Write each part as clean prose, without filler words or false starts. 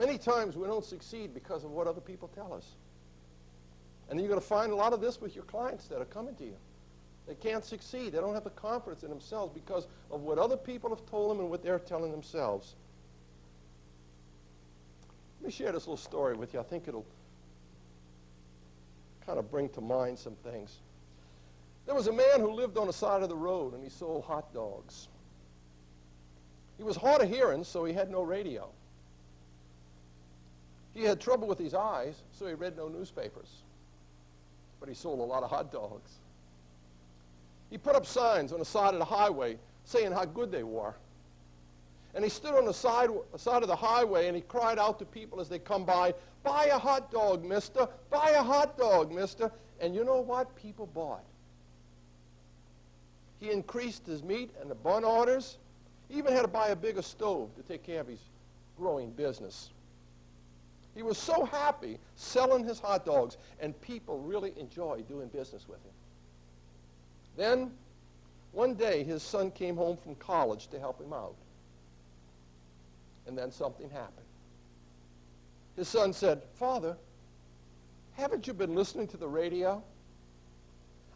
Many times we don't succeed because of what other people tell us. And you're going to find a lot of this with your clients that are coming to you. They can't succeed. They don't have the confidence in themselves because of what other people have told them and what they're telling themselves. Let me share this little story with you. I think it'll kind of bring to mind some things. There was a man who lived on the side of the road, and he sold hot dogs. He was hard of hearing, so he had no radio. He had trouble with his eyes, so he read no newspapers. But he sold a lot of hot dogs. He put up signs on the side of the highway saying how good they were. And he stood on the side of the highway and he cried out to people as they come by, "Buy a hot dog, mister. Buy a hot dog, mister." And you know what? People bought. He increased his meat and the bun orders. He even had to buy a bigger stove to take care of his growing business. He was so happy selling his hot dogs, and people really enjoyed doing business with him. Then, one day, his son came home from college to help him out. And then something happened. His son said, "Father, haven't you been listening to the radio?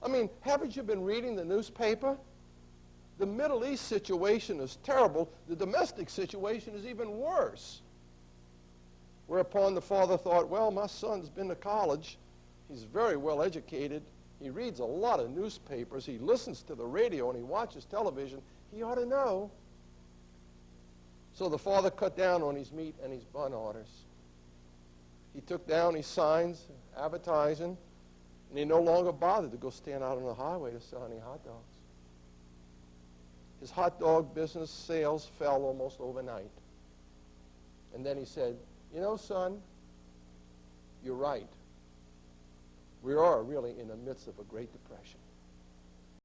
I mean, haven't you been reading the newspaper? The Middle East situation is terrible. The domestic situation is even worse." Whereupon the father thought, well, my son's been to college. He's very well educated. He reads a lot of newspapers. He listens to the radio and he watches television. He ought to know. So the father cut down on his meat and his bun orders. He took down his signs advertising, and he no longer bothered to go stand out on the highway to sell any hot dogs. His hot dog business sales fell almost overnight. And then he said, "You know, son, you're right. We are really in the midst of a Great Depression."